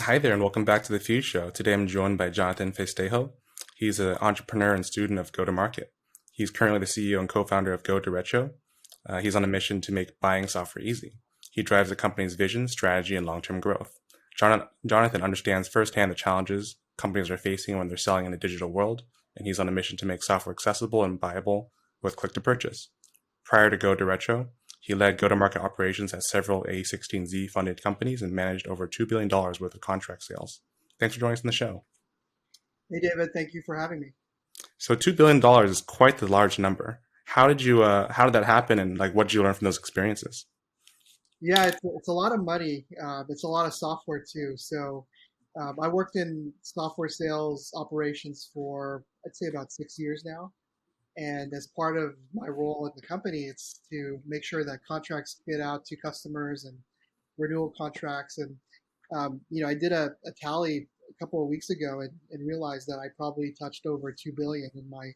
Hi there, and welcome back to the Fuse Show. Today I'm joined by Jonathan Festejo. He's an entrepreneur and student of go-to-market. He's currently the CEO and co-founder of goDerecho. He's on a mission to make buying software easy. He drives the company's vision, strategy, and long-term growth. Jonathan understands firsthand the challenges companies are facing when they're selling in a digital world, and he's on a mission to make software accessible and buyable with click-to-purchase. Prior to goDerecho, he led go-to-market operations at several A16Z funded companies and managed over $2 billion worth of contract sales. Thanks for joining us on the show. Hey David, thank you for having me. So $2 billion is quite the large number. How did that happen, and like, what did you learn from those experiences? Yeah, it's a lot of money. It's a lot of software too. I worked in software sales operations for I'd say about 6 years now. And as part of my role at the company, it's to make sure that contracts get out to customers and renewal contracts. I did a tally a couple of weeks ago and realized that I probably touched over 2 billion in my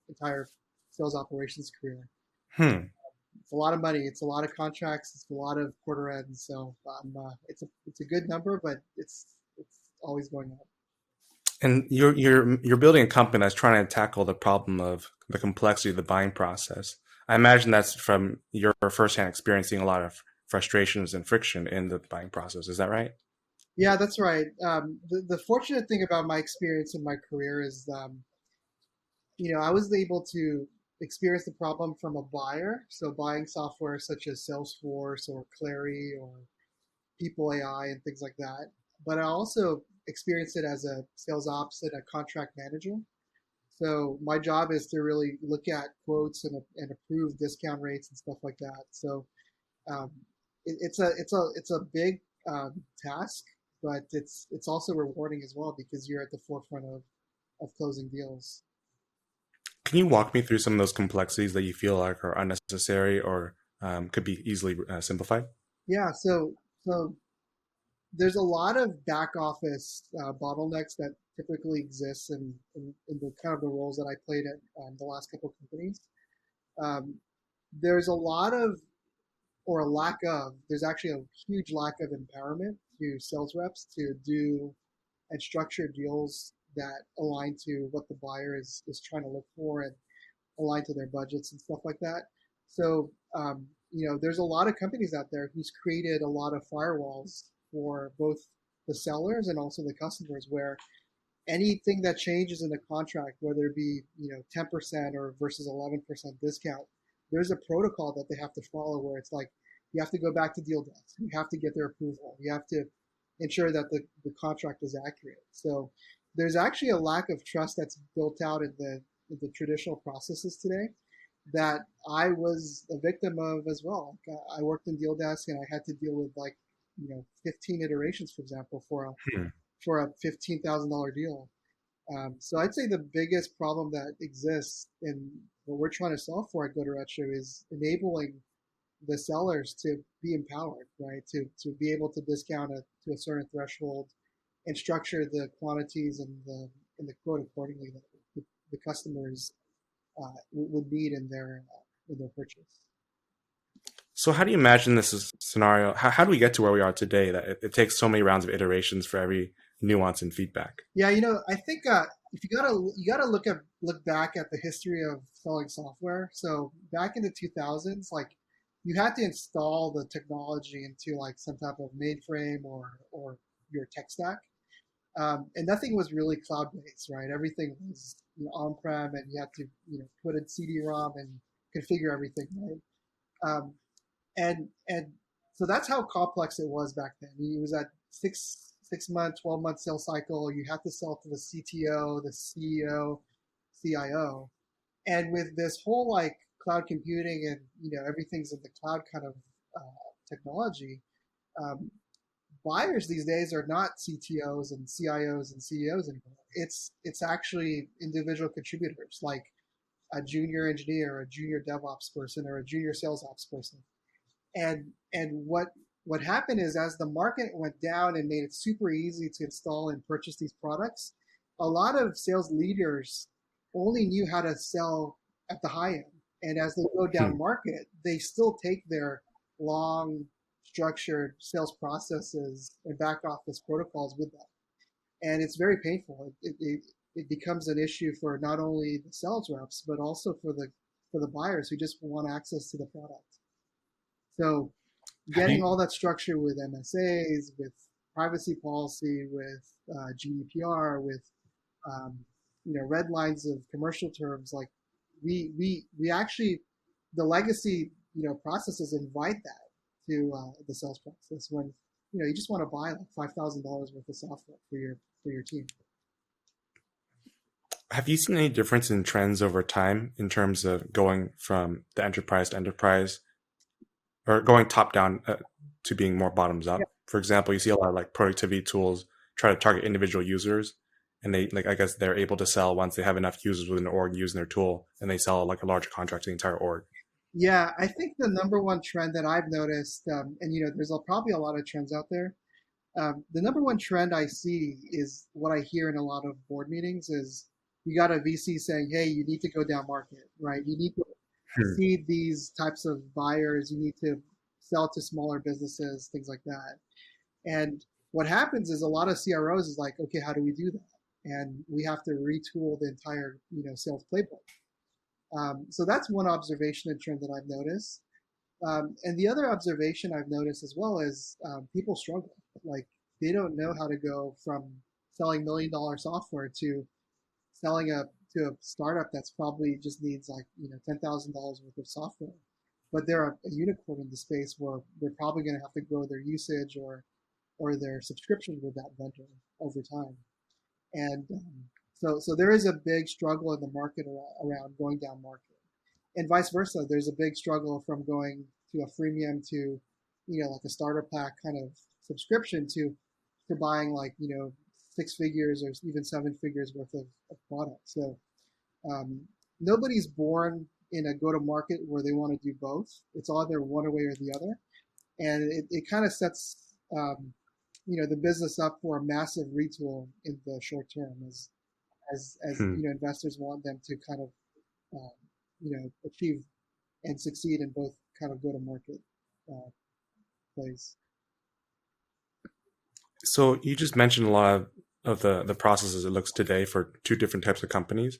entire sales operations career. Hmm. It's a lot of money. It's a lot of contracts. It's a lot of quarter ends. It's a good number, but it's always going up. And you're building a company that's trying to tackle the problem of the complexity of the buying process. I imagine that's from your firsthand experiencing a lot of frustrations and friction in the buying process. Is that right? Yeah, that's right. The fortunate thing about my experience in my career is, I was able to experience the problem from a buyer. So buying software such as Salesforce or Clary or People AI and things like that. But I also experienced it as a sales ops and a contract manager. So my job is to really look at quotes and approve discount rates and stuff like that. Um, it's a big task, but it's also rewarding as well because you're at the forefront of closing deals. Can you walk me through some of those complexities that you feel like are unnecessary or could be easily simplified? Yeah, so there's a lot of back office bottlenecks that typically exist in the kind of the roles that I played at the last couple of companies. Um, there's a lot of or a lack of, there's actually a huge lack of empowerment to sales reps to do and structure deals that align to what the buyer is trying to look for and align to their budgets and stuff like that. There's a lot of companies out there who's created a lot of firewalls for both the sellers and also the customers where anything that changes in the contract, whether it be 10% or versus 11% discount, there's a protocol that they have to follow where it's like you have to go back to deal desk, you have to get their approval, you have to ensure that the contract is accurate. So there's actually a lack of trust that's built out in the traditional processes today that I was a victim of as well. I worked in deal desk and I had to deal with 15 iterations, for example, Hmm. for a $15,000 deal. So I'd say the biggest problem that exists in what we're trying to solve for at GoDerecho is enabling the sellers to be empowered, right? To be able to discount it to a certain threshold and structure the quantities and the quote accordingly that the customers would need in their purchase. So how do you imagine this scenario? How do we get to where we are today that it takes so many rounds of iterations for every nuance and feedback? Yeah, I think if you gotta look back at the history of selling software. So back in the 2000s, like you had to install the technology into like some type of mainframe or your tech stack, and nothing was really cloud based, right? Everything was on-prem, and you had to put in CD-ROM and configure everything, right? Um, and so that's how complex it was back then. It was at 6 month, 12-month sales cycle. You have to sell to the CTO, the CEO, CIO, and with this whole like cloud computing and everything's in the cloud kind of technology. Um, Buyers these days are not CTOs and CIOs and CEOs anymore. It's actually individual contributors like a junior engineer, a junior DevOps person, or a junior sales ops person. And what happened is as the market went down and made it super easy to install and purchase these products, a lot of sales leaders only knew how to sell at the high end. And as they go Hmm. down market, they still take their long structured sales processes and back office protocols with that. And it's very painful. It becomes an issue for not only the sales reps, but also for the buyers who just want access to the product. So Have getting you all that structure with MSAs, with privacy policy, with GDPR, with um, red lines of commercial terms, like we actually the legacy processes invite that to the sales process when you just want to buy like $5,000 worth of software for your team. have you seen any difference in trends over time in terms of going from the enterprise to enterprise, or going top down to being more bottoms Yeah, up? For example, you see a lot of like productivity tools try to target individual users, and they like I guess they're able to sell once they have enough users within the org using their tool, and they sell like a larger contract to the entire org. yeah. I think the number one trend that I've noticed, and there's probably a lot of trends out there. The number one trend I see is what I hear in a lot of board meetings is you got a VC saying, hey, you need to go down market, right? You need to Hmm. seed these types of buyers. You need to sell to smaller businesses, things like that. And what happens is a lot of CROs is like, okay, how do we do that? And we have to retool the entire, sales playbook. So that's one observation and trend that I've noticed. And the other observation I've noticed as well is people struggle. Like they don't know how to go from selling $1 million software to selling to a startup that's probably just needs like $10,000 worth of software. But they're a unicorn in the space where they're probably going to have to grow their usage or their subscription with that vendor over time. And so there is a big struggle in the market around going down market, and vice versa. There's a big struggle from going to a freemium to, like a starter pack kind of subscription to buying like 6 figures or even 7 figures worth of product. So um, nobody's born in a go-to-market where they want to do both. It's either one way or the other, and it kind of sets the business up for a massive retool in the short term as Hmm. investors want them to kind of achieve and succeed in both kind of go-to-market uh, plays. So you just mentioned a lot of the processes it looks today for two different types of companies.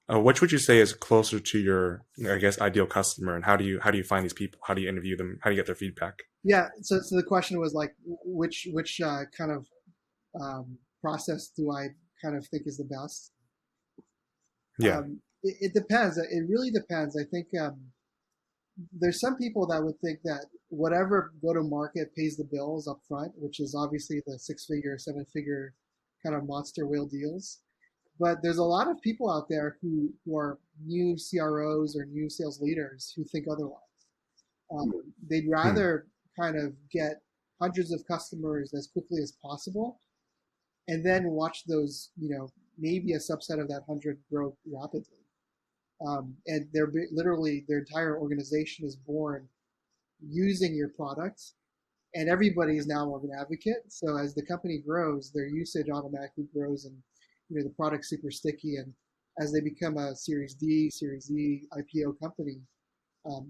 Which would you say is closer to your, I guess, ideal customer, and how do you find these people? How do you interview them? How do you get their feedback? Yeah. So the question was like, which kind of process do I kind of think is the best? Yeah. It depends. It really depends. I think there's some people that would think that whatever go-to-market pays the bills up front, which is obviously the 6 figure, 7 figure kind of monster whale deals. But there's a lot of people out there who are new CROs or new sales leaders who think otherwise. They'd Hmm. rather kind of get hundreds of customers as quickly as possible and then watch those, maybe a subset of that 100 grow rapidly. And they're literally their entire organization is born using your product, and everybody is now more of an advocate. So as the company grows, their usage automatically grows, and the product's super sticky. And as they become a Series D, Series E IPO company,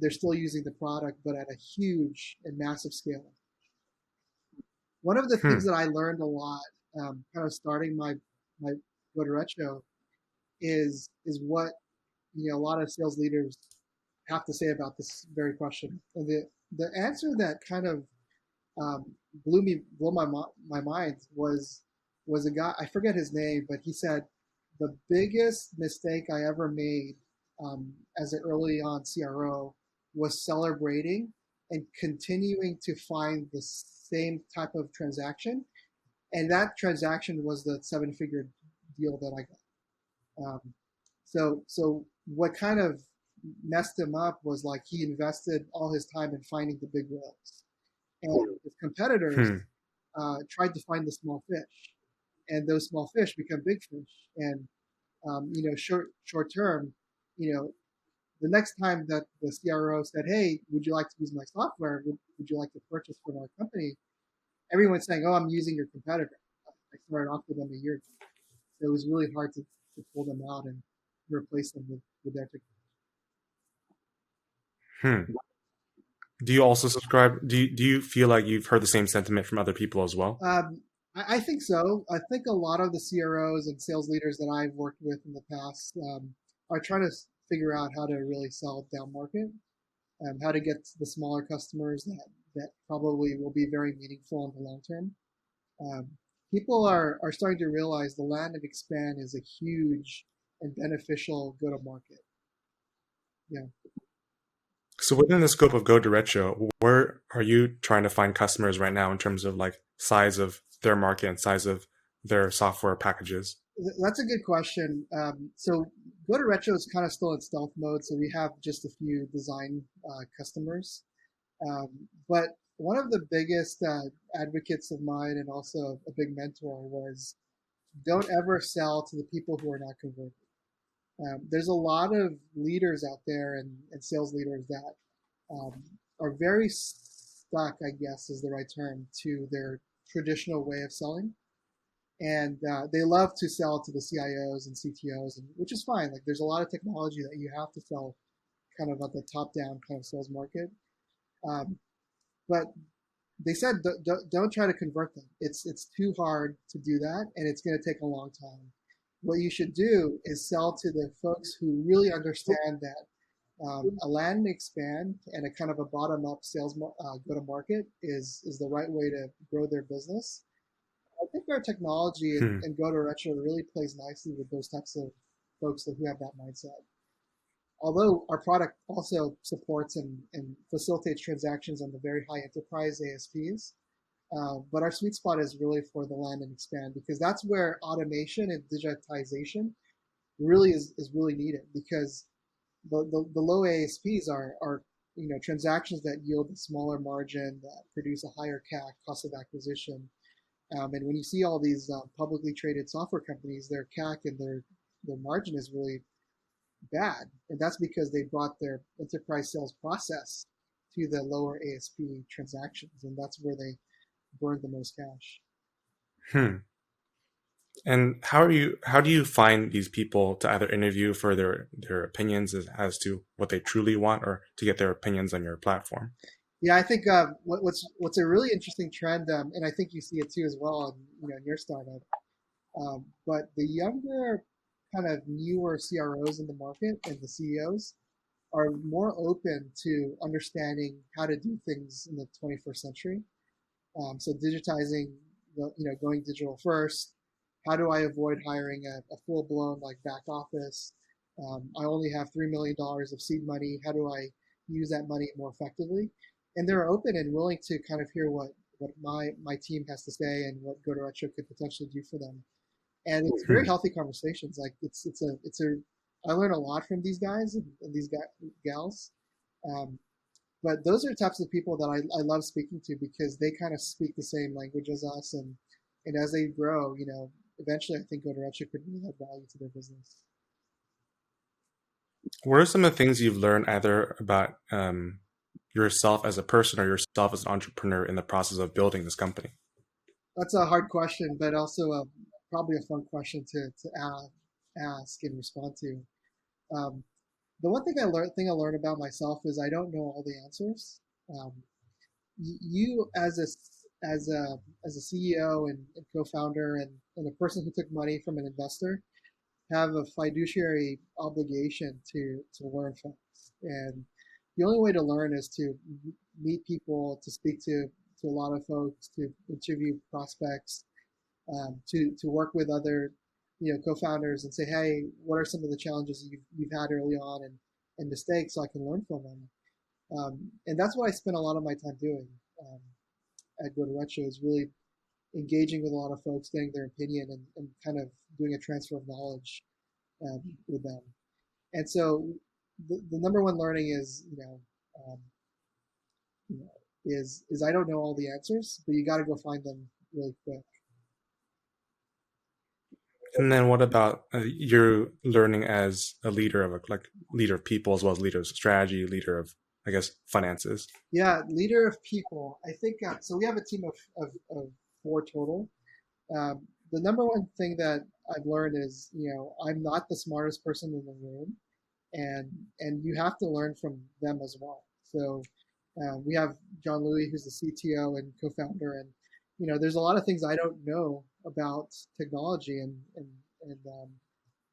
they're still using the product, but at a huge and massive scale. One of the things Hmm. that I learned a lot, kind of starting my goDerecho, is what a lot of sales leaders have to say about this very question. And the answer that kind of um, blew my mind was a guy, I forget his name, but he said the biggest mistake I ever made as an early on CRO was celebrating and continuing to find the same type of transaction, and that transaction was the 7 figure deal that I got. So what kind of messed him up was like he invested all his time in finding the big whales, and his competitors Hmm. tried to find the small fish, and those small fish become big fish. And short term, you know, the next time that the CRO said, "Hey, would you like to use my software? Would you like to purchase from our company?" Everyone's saying, "Oh, I'm using your competitor." I started off with them a year ago, so it was really hard to pull them out and replace them with their technology. Hmm. Do you also subscribe? Do you feel like you've heard the same sentiment from other people as well? I think so. I think a lot of the CROs and sales leaders that I've worked with in the past are trying to figure out how to really sell down market, how to get to the smaller customers that probably will be very meaningful in the long term. Um, People are starting to realize the land and expand is a huge and beneficial go to market. Yeah. So within the scope of goDerecho, where are you trying to find customers right now in terms of like size of their market and size of their software packages? That's a good question. So goDerecho is kind of still in stealth mode, so we have just a few design customers. But one of the biggest advocates of mine and also a big mentor was don't ever sell to the people who are not converted. There's a lot of leaders out there and sales leaders that um, are very stuck, I guess is the right term, to their traditional way of selling. And they love to sell to the CIOs and CTOs, and which is fine. Like there's a lot of technology that you have to sell kind of at the top down kind of sales market. Um, but they said don't try to convert them. It's too hard to do that, and it's going to take a long time. What you should do is sell to the folks who really understand that a land and expand and a kind of a bottom up sales go to market is the right way to grow their business. I think our technology Hmm. and goDerecho really plays nicely with those types of folks who have that mindset. Although our product also supports and facilitates transactions on the very high enterprise ASPs, but our sweet spot is really for the land and expand because that's where automation and digitization really is really needed because the low ASPs are transactions that yield a smaller margin that produce a higher CAC, cost of acquisition. And when you see all these publicly traded software companies, their CAC and their margin is really bad, and that's because they brought their enterprise sales process to the lower ASP transactions, and that's where they burned the most cash. Hmm. And how do you find these people to either interview for their opinions as to what they truly want or to get their opinions on your platform? Yeah, I think what's a really interesting trend, and I think you see it too as well, in your startup. But the younger, kind of newer CROs in the market and the CEOs are more open to understanding how to do things in the 21st century. So digitizing, going digital first. How do I avoid hiring a full-blown like back office? I only have $3 million of seed money. How do I use that money more effectively? And they're open and willing to kind of hear what my team has to say and what goDerecho could potentially do for them. And it's very Hmm. healthy conversations. Like it's a I learn a lot from these guys and these gals. Um, but those are the types of people that I love speaking to because they kind of speak the same language as us, and as they grow, eventually I think goDerecho could really add value to their business. What are some of the things you've learned either about yourself as a person or yourself as an entrepreneur in the process of building this company? That's a hard question, but also probably a fun question to ask and respond to. Um, the one thing I learned about myself is I don't know all the answers. Um, you as a CEO and co-founder and a person who took money from an investor have a fiduciary obligation to learn fast. And the only way to learn is to meet people, to speak to a lot of folks, to interview prospects, to work with other co-founders and say, hey, what are some of the challenges you've had early on and mistakes so I can learn from them. And that's what I spend a lot of my time doing at goDerecho is really engaging with a lot of folks, getting their opinion, and kind of doing a transfer of knowledge with them. And so the number one learning is, um, you know, is I don't know all the answers, but you got to go find them really quick. And then what about your learning as a leader of like leader of people as well as leader of strategy, leader of I guess finances? Yeah, leader of people. I think so. We have a team of four total. The number one thing that I've learned is, I'm not the smartest person in the room, and you have to learn from them as well. So We have John Louis, who's the CTO and co-founder, and there's a lot of things I don't know about technology and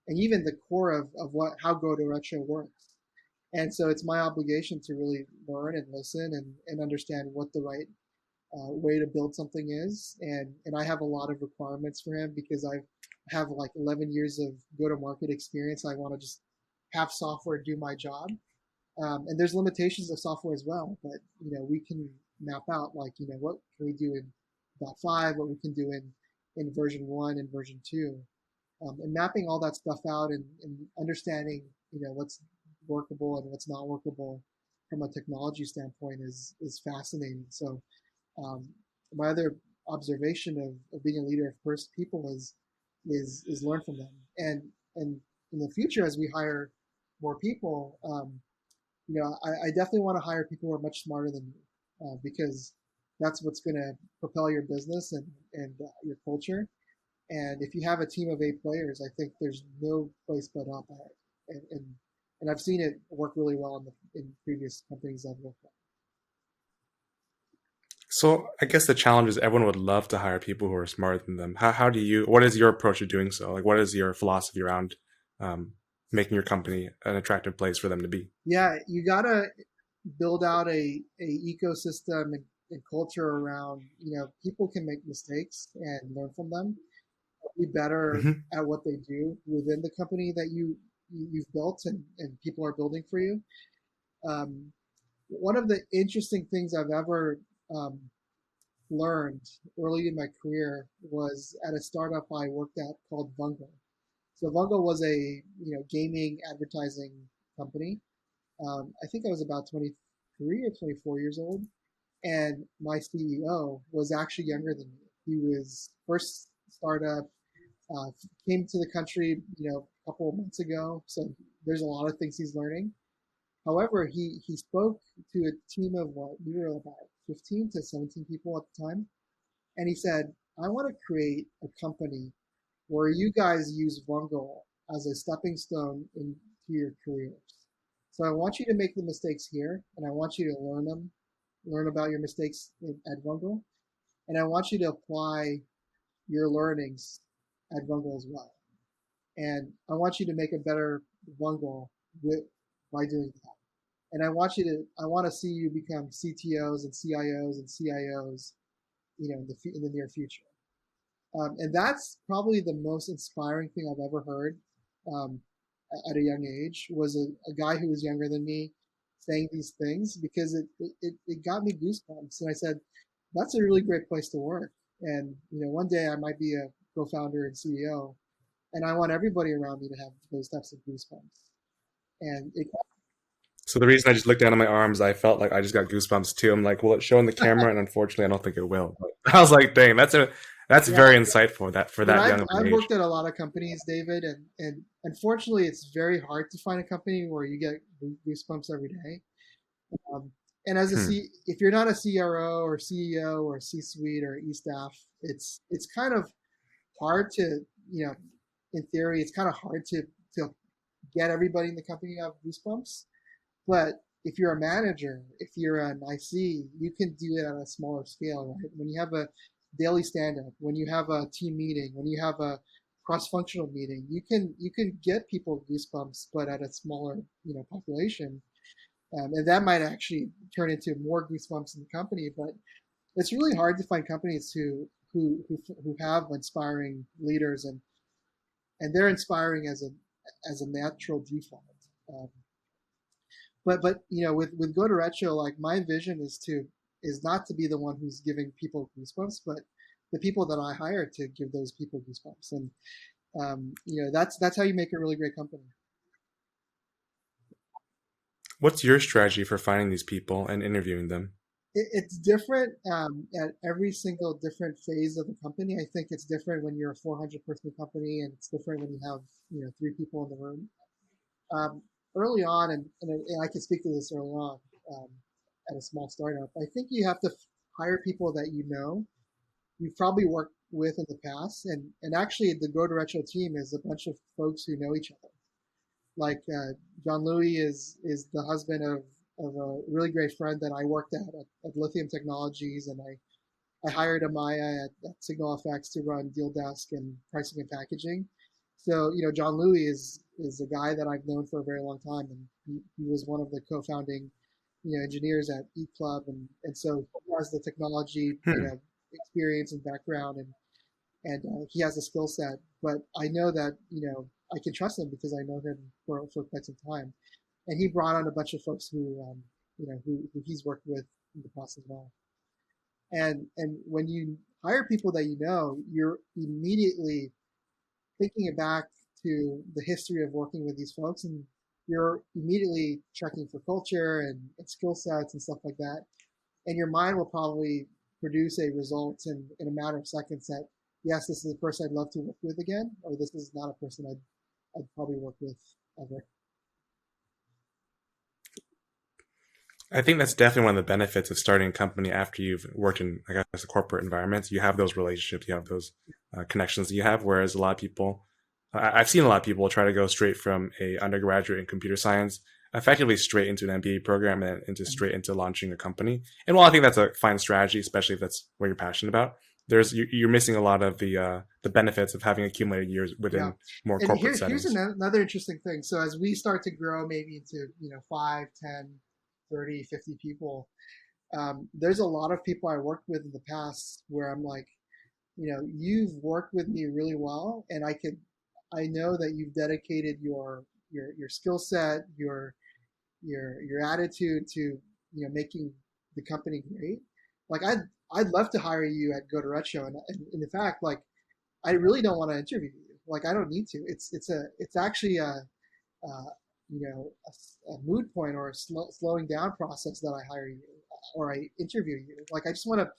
and even the core of what how goDerecho works. And so it's my obligation to really learn and listen and understand what the right way to build something is. And I have a lot of requirements for him because I have like 11 years of go-to-market experience. I want to just have software do my job. And there's limitations of software as well, but we can map out like what can we do in .5, what we can do in version 1 and version 2, and mapping all that stuff out and understanding what's workable and what's not workable from a technology standpoint is fascinating. So my other observation of being a leader of first people is learn from them, and in the future as we hire more people, I definitely want to hire people who are much smarter than you, because that's what's going to propel your business and your culture. And if you have a team of 8 players, I think there's no place but up. And I've seen it work really well in previous companies I've worked at. So I guess the challenge is everyone would love to hire people who are smarter than them. How do you, what is your approach to doing so? Like, what is your philosophy around um, making your company an attractive place for them to be? Yeah, you gotta build out a ecosystem and culture around, people can make mistakes and learn from them, be better Hmm. at what they do within the company that you've built and people are building for you. Um, One of the interesting things I've ever um, learned early in my career was at a startup I worked at called Vungo. So Vungo was a gaming advertising company. I think I was about 23 or 24 years old, and my CEO was actually younger than me. He was first startup, came to the country, a couple of months ago. So there's a lot of things he's learning. However, he spoke to a team of what we were about 15 to 17 people at the time, and he said, "I want to create a company where you guys use Vungle as a stepping stone into your careers. So I want you to make the mistakes here, and I want you to learn about your mistakes at Vungle, and I want you to apply your learnings at Vungle as well. And I want you to make a better Vungle with by doing that. And I want to see you become CTOs and CIOs and CIOs, in the near future." And that's probably the most inspiring thing I've ever heard, um, at a young age, was a guy who was younger than me saying these things, because it got me goosebumps. And I said, that's a really great place to work. And one day I might be a co-founder and CEO, and I want everybody around me to have those types of goosebumps. And So the reason I just looked down at my arms, I felt like I just got goosebumps too. I'm like, will it show in the camera? And unfortunately, I don't think it will. But I was like, dang, that's yeah, very insightful that for but that I've young of an I've age. worked at a lot of companies, David, and unfortunately, it's very hard to find a company where you get goosebumps every day. Um, and Hmm. if you're not a CRO or CEO or C-suite or E-staff, it's kind of hard to, in theory, it's kind of hard to get everybody in the company to have goosebumps. But if you're a manager, if you're an IC, you can do it at a smaller scale, right? When you have a daily stand-up, when you have a team meeting, when you have a cross-functional meeting, you can get people goosebumps, but at a smaller, population, and that might actually turn into more goosebumps in the company. But it's really hard to find companies who have inspiring leaders, and they're inspiring as a natural default. Um, but with goDerecho, like my vision is not to be the one who's giving people goosebumps, but the people that I hire to give those people goosebumps. And that's how you make a really great company. What's your strategy for finding these people and interviewing them? It's different, at every single different phase of the company. I think it's different when you're a 400-person company, and it's different when you have 3 people in the room. Early on, and I can speak to this early on, um, at a small startup, I think you have to hire people that you've probably worked with in the past, and actually the goDerecho team is a bunch of folks who know each other. Like John Louis is the husband of a really great friend that I worked at Lithium Technologies, and I hired Amaya at Signal FX to run deal desk and pricing and packaging. So, John Louis is a guy that I've known for a very long time, and he was one of the co-founding, engineers at Eat Club, and so he has the technology, Hmm. experience and background, and he has a skill set. But I know that I can trust him because I know him for quite some time, and he brought on a bunch of folks who he's worked with in the past as well. And when you hire people that you're immediately thinking back to the history of working with these folks, and you're immediately checking for culture and skill sets and stuff like that. And your mind will probably produce a result in a matter of seconds that, yes, this is a person I'd love to work with again, or this is not a person I'd probably work with ever. I think that's definitely one of the benefits of starting a company after you've worked in, I guess, a corporate environment. You have those relationships, you have those connections that you have. Whereas a lot of people, I've seen a lot of people try to go straight from a undergraduate in computer science, effectively straight into an MBA program and into straight into launching a company. And while I think that's a fine strategy, especially if that's what you're passionate about, you're missing a lot of the benefits of having accumulated years Yeah. within more And corporate here's settings. another interesting thing. So as we start to grow maybe into, 5, 10, 30, 50 people, there's a lot of people I worked with in the past where I'm like, you've worked with me really well, and I know that you've dedicated your skill set, your attitude to, making the company great. Like I'd love to hire you at goDerecho, and in fact, like I really don't want to interview you. Like I don't need to. It's actually a mood point or a slowing down process that I hire you or I interview you. Like I just want to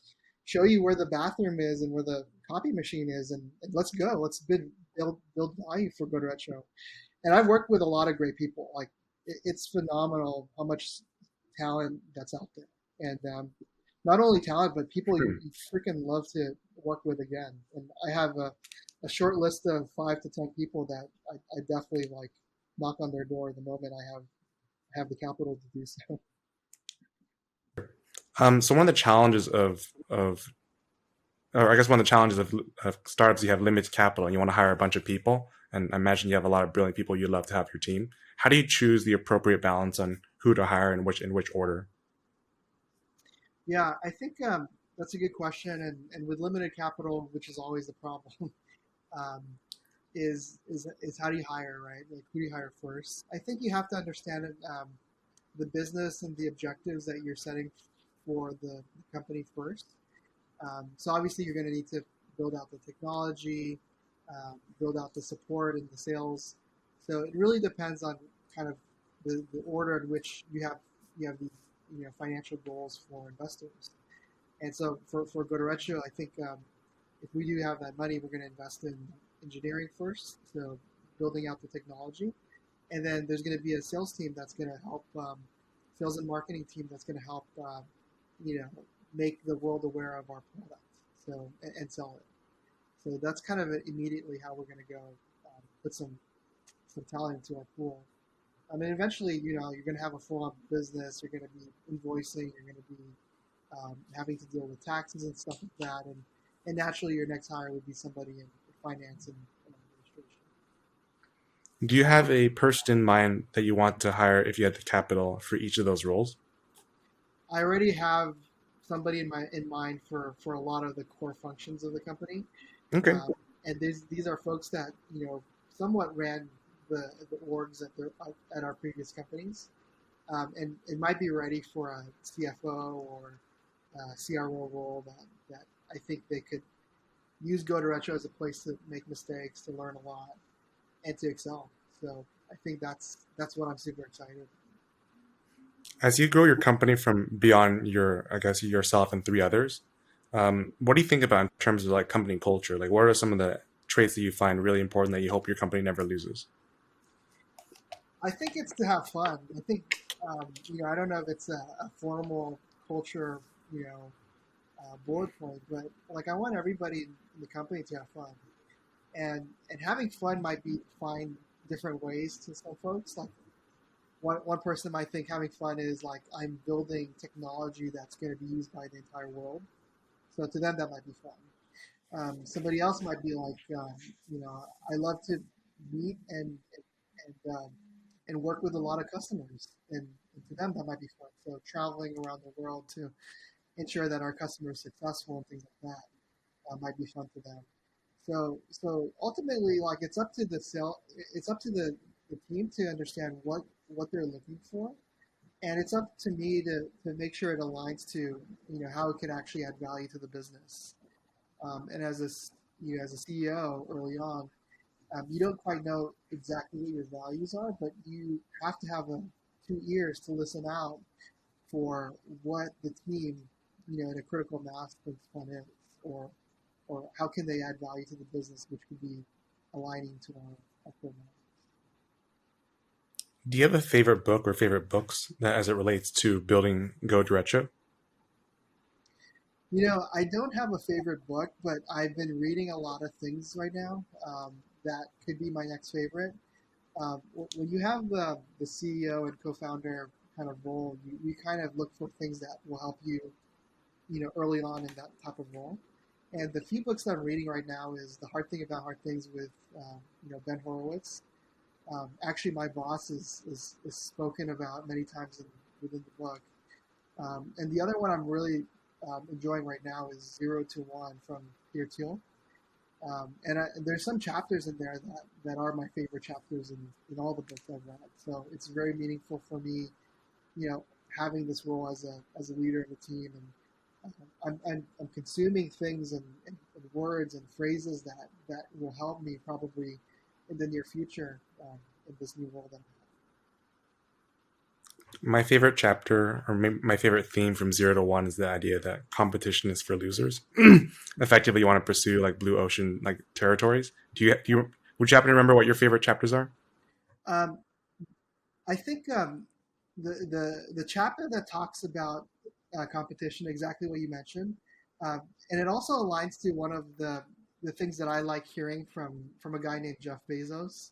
show you where the bathroom is and where the copy machine is, and let's go. Let's build value for goDerecho. And I've worked with a lot of great people. Like it's phenomenal how much talent that's out there, and not only talent, but people you freaking love to work with again. And I have a short list of 5 to 10 people that I definitely like knock on their door the moment I have the capital to do so. So one of the challenges of or I guess one of the challenges of startups, you have limited capital and you want to hire a bunch of people. And I imagine you have a lot of brilliant people you'd love to have your team. How do you choose the appropriate balance on who to hire and which order? Yeah, I think that's a good question, and with limited capital, which is always the problem, um, is how do you hire, right? Like who do you hire first? I think you have to understand it, the business and the objectives that you're setting for the company first. So obviously, you're going to need to build out the technology, build out the support and the sales. So it really depends on kind of the order in which you have these financial goals for investors. And so for goDerecho, I think if we do have that money, we're going to invest in engineering first, so building out the technology, and then there's going to be a sales team that's going to help, sales and marketing team that's going to help, you know, make the world aware of our product, so and sell it. So that's kind of immediately how we're going to go, put some talent into our pool. I mean, eventually, you're going to have a full-on business. You're going to be invoicing. You're going to be having to deal with taxes and stuff like that. And naturally, your next hire would be somebody in finance and administration. Do you have a person in mind that you want to hire if you had the capital for each of those roles? I already have somebody in mind for a lot of the core functions of the company, Okay. um, and these are folks that somewhat ran the orgs at our previous companies, and it might be ready for a CFO or CRO role that I think they could use goDerecho as a place to make mistakes, to learn a lot, and to excel. So I think that's what I'm super excited about. As you grow your company from beyond your, I guess, yourself and three others, what do you think about in terms of like company culture? Like, what are some of the traits that you find really important that you hope your company never loses? I think it's to have fun. I think I don't know if it's a formal culture, bullet point, but like I want everybody in the company to have fun, and having fun might be find different ways to some folks. Like one person might think having fun is like I'm building technology that's going to be used by the entire world. So to them, that might be fun. Somebody else might be like, I love to meet and work with a lot of customers, and to them that might be fun. So traveling around the world to ensure that our customers are successful and things like that might be fun for them. So ultimately, like it's up to the team to understand what they're looking for, and it's up to me to make sure it aligns to how it can actually add value to the business. And as a CEO early on, you don't quite know exactly what your values are, but you have to have two ears to listen out for what the team, in a critical mass thinks fun is, or how can they add value to the business, which could be aligning to our core values. Do you have a favorite book or favorite books that as it relates to building goDerecho? I don't have a favorite book, but I've been reading a lot of things right now that could be my next favorite. When you have the CEO and co-founder kind of role, you kind of look for things that will help you, early on in that type of role. And the few books that I'm reading right now is The Hard Thing About Hard Things with, Ben Horowitz. Actually, my boss is spoken about many times within the book. And the other one I'm really enjoying right now is Zero to One from Peter Thiel. And there's some chapters in there that are my favorite chapters in all the books I've read. So it's very meaningful for me, having this role as a leader in the team. And I'm consuming things and words and phrases that will help me probably in the near future in this new role that I'm My favorite chapter or my favorite theme from Zero to One is the idea that competition is for losers. Effectively, you want to pursue like blue ocean like territories. Do you would you happen to remember what your favorite chapters are? in. I think the chapter that talks about competition, exactly what you mentioned, and it also aligns to one of the things that I like hearing from a guy named Jeff Bezos,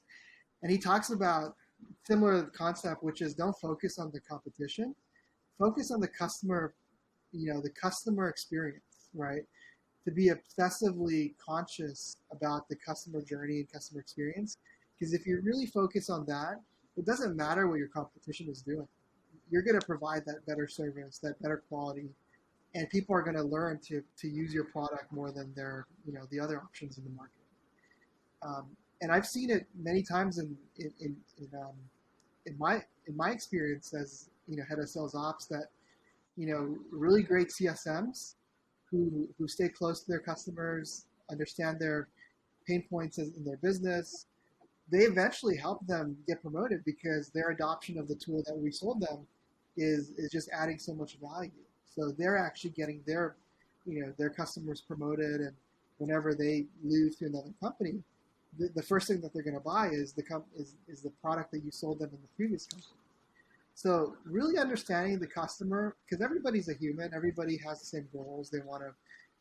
and he talks about similar concept, which is don't focus on the competition, focus on the customer experience, right? To be obsessively conscious about the customer journey and customer experience. Because if you really focus on that, it doesn't matter what your competition is doing. You're going to provide that better service, that better quality, and people are going to learn to use your product more than the other options in the market. And I've seen it many times in my experience as head of sales ops that really great CSMs who stay close to their customers, understand their pain points in their business, they eventually help them get promoted because their adoption of the tool that we sold them is just adding so much value. So they're actually getting their customers promoted, and whenever they lose to another company, the first thing that they're going to buy is is the product that you sold them in the previous company. So really understanding the customer, because everybody's a human, everybody has the same goals. They want to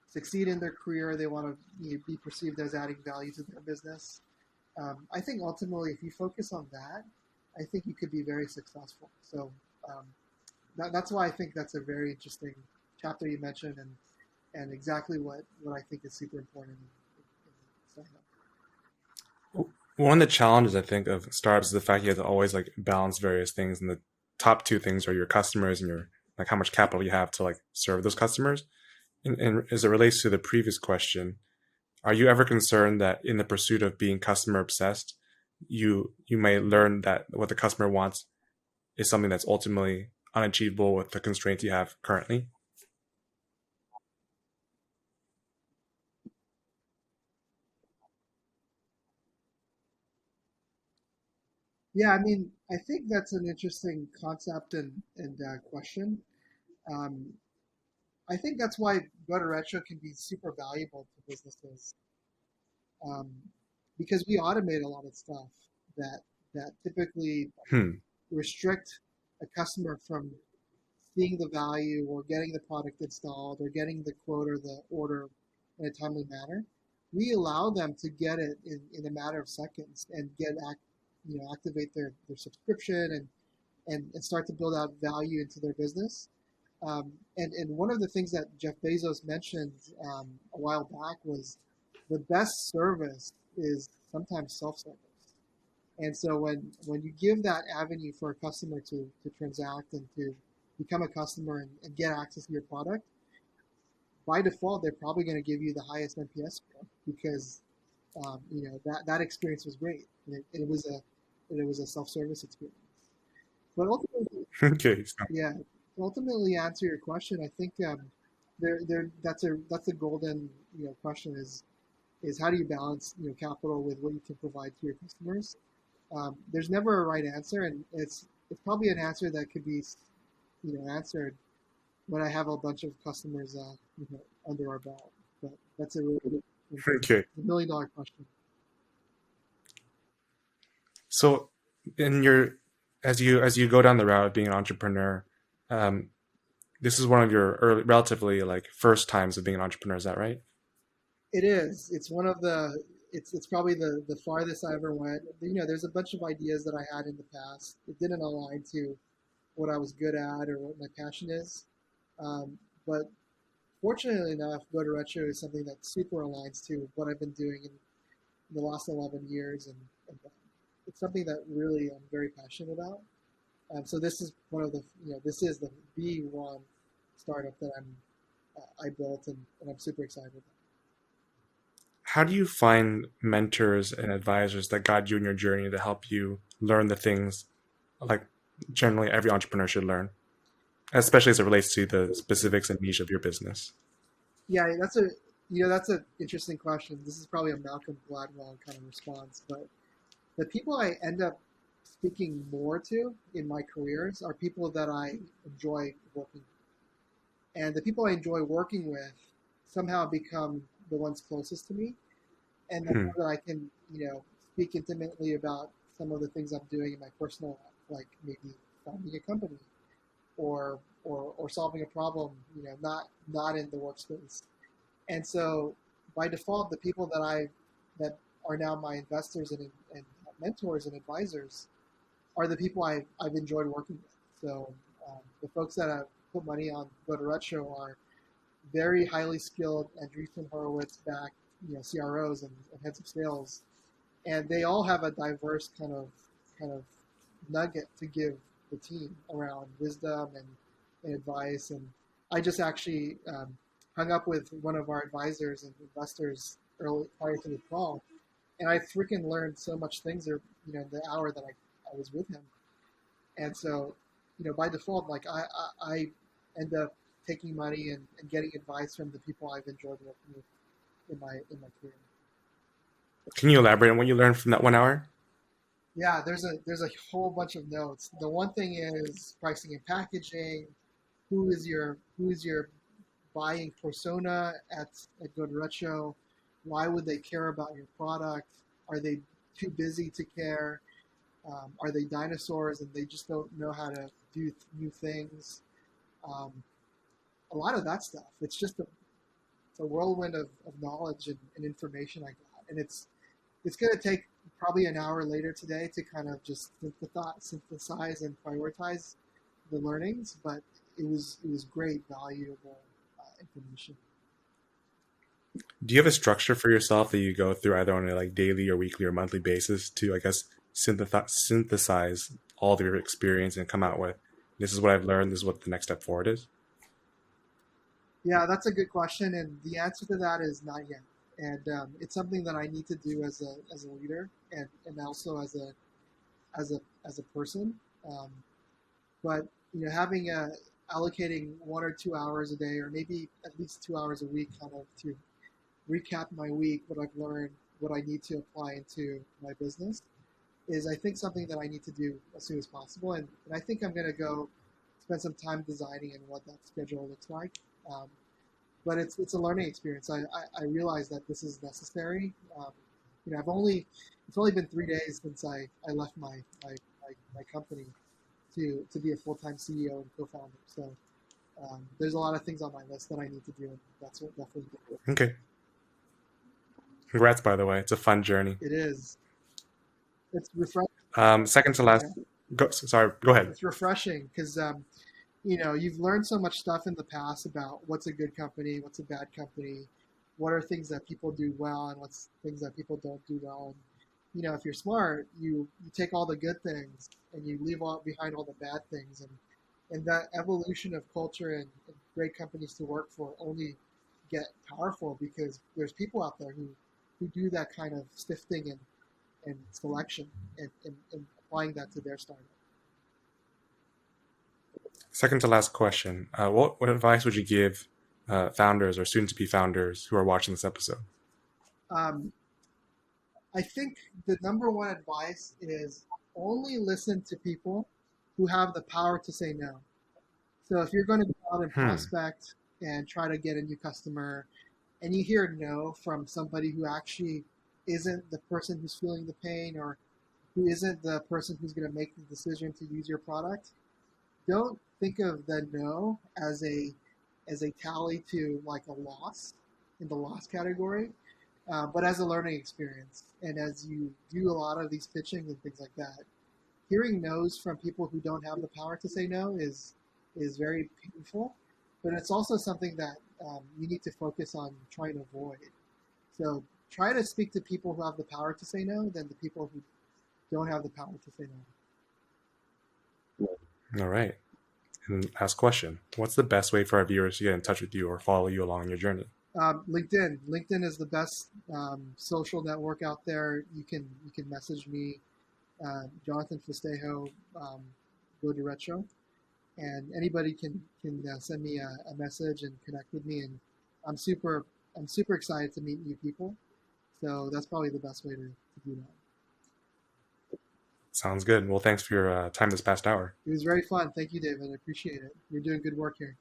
succeed in their career. They want to be perceived as adding value to their business. I think ultimately, if you focus on that, I think you could be very successful. So um, that's why I think that's a very interesting chapter you mentioned, and exactly what I think is super important in startup. One of the challenges I think of startups is the fact you have to always like balance various things, and the top two things are your customers and your like how much capital you have to like serve those customers. And as it relates to the previous question, are you ever concerned that in the pursuit of being customer obsessed, you may learn that what the customer wants is something that's ultimately unachievable with the constraints you have currently? Yeah, I mean, I think that's an interesting concept and question. Um, I think that's why goDerecho can be super valuable to businesses um, because we automate a lot of stuff that typically Hmm. restrict a customer from seeing the value or getting the product installed or getting the quote or the order in a timely manner. We allow them to get it in a matter of seconds and activate their subscription and start to build out value into their business. And one of the things that Jeff Bezos mentioned a while back was the best service is sometimes self-service. And so when you give that avenue for a customer to transact and to become a customer and get access to your product, by default, they're probably going to give you the highest NPS score because that experience was great. It was a self-service experience. But ultimately, Okay. So, yeah, ultimately answer your question, I think that's a golden question is how do you balance capital with what you can provide to your customers. There's never a right answer, and it's probably an answer that could be answered when I have a bunch of customers under our belt. But that's a really okay. $1 million question. So in your as you go down the route of being an entrepreneur, um, this is one of your early, relatively like first times of being an entrepreneur. Is that right? It is. It's one of the. It's probably the farthest I ever went. There's a bunch of ideas that I had in the past. It didn't align to what I was good at or what my passion is. Um, but fortunately enough, goDerecho is something that super aligns to what I've been doing in the last 11 years, and it's something that really I'm very passionate about. So this is one of the, this is the B1 startup that I built, and I'm super excited about. How do you find mentors and advisors that guide you in your journey to help you learn the things like generally every entrepreneur should learn, especially as it relates to the specifics and niche of your business? Yeah, that's an interesting question. This is probably a Malcolm Gladwell kind of response, but the people I end up speaking more to in my careers are people that I enjoy working with. And the people I enjoy working with somehow become the ones closest to me. And the Hmm. more that I can, speak intimately about some of the things I'm doing in my personal life, like maybe founding a company or solving a problem, not in the workspace. And so by default, the people that are now my investors and mentors and advisors are the people I've enjoyed working with. So the folks that have put money on goDerecho are very highly skilled Andreessen Horowitz backed CROs and heads of sales, and they all have a diverse kind of nugget to give the team around wisdom and advice. And I just actually hung up with one of our advisors and investors early prior to the call, and I freaking learned so much things there, the hour that I was with him. And so, by default, like I end up taking money and getting advice from the people I've enjoyed working with in my career. Can you elaborate on what you learned from that 1 hour? Yeah, there's a whole bunch of notes. The one thing is pricing and packaging. Who is your buying persona at goDerecho? Why would they care about your product? Are they too busy to care? Are they dinosaurs and they just don't know how to do new things? Um, a lot of that stuff. It's a whirlwind of knowledge and information I got, and it's going to take probably an hour later today to kind of just synthesize and prioritize the learnings, but it was great, valuable information. Do you have a structure for yourself that you go through either on a like daily or weekly or monthly basis to, I guess, synthesize all of your experience and come out with this is what I've learned, this is what the next step forward is? Yeah, that's a good question, and the answer to that is not yet. And it's something that I need to do as a leader and also as a person. Um, but having allocating 1 or 2 hours a day, or maybe at least 2 hours a week, kind of to recap my week, what I've learned, what I need to apply into my business, is I think something that I need to do as soon as possible. And I think I'm going to go spend some time designing and what that schedule looks like. Um, but it's a learning experience. I realize that this is necessary. I've only it's only been 3 days since I left my company to be a full-time CEO and co-founder. So there's a lot of things on my list that I need to do, and that's what definitely Okay. Congrats, by the way. It's a fun journey. it is. It's refreshing. Second to last, Yeah. Sorry, go ahead. It's refreshing because you've learned so much stuff in the past about what's a good company, what's a bad company, what are things that people do well, and what's things that people don't do well. And if you're smart, you take all the good things and you leave behind all the bad things, and that evolution of culture and great companies to work for only get powerful because there's people out there who do that kind of sifting and selection and applying that to their startup. Second to last question. What advice would you give founders or soon to be founders who are watching this episode? Um, I think the number one advice is only listen to people who have the power to say no. So if you're going to go out and Hmm. prospect and try to get a new customer and you hear no from somebody who actually isn't the person who's feeling the pain or who isn't the person who's going to make the decision to use your product, don't think of the no as a tally to like a loss in the loss category, but as a learning experience. And as you do a lot of these pitching and things like that, hearing no's from people who don't have the power to say no is very painful, but it's also something that you need to focus on trying to avoid. So try to speak to people who have the power to say no than the people who don't have the power to say no. All right. And last question. What's the best way for our viewers to get in touch with you or follow you along your journey? LinkedIn. LinkedIn is the best social network out there. You can message me, Jonathan Festejo, goDerecho, and anybody can send me a message and connect with me. And I'm super I'm super excited to meet new people. So that's probably the best way to do that. Sounds good. Well, thanks for your time this past hour. It was very fun. Thank you, David. I appreciate it. You're doing good work here.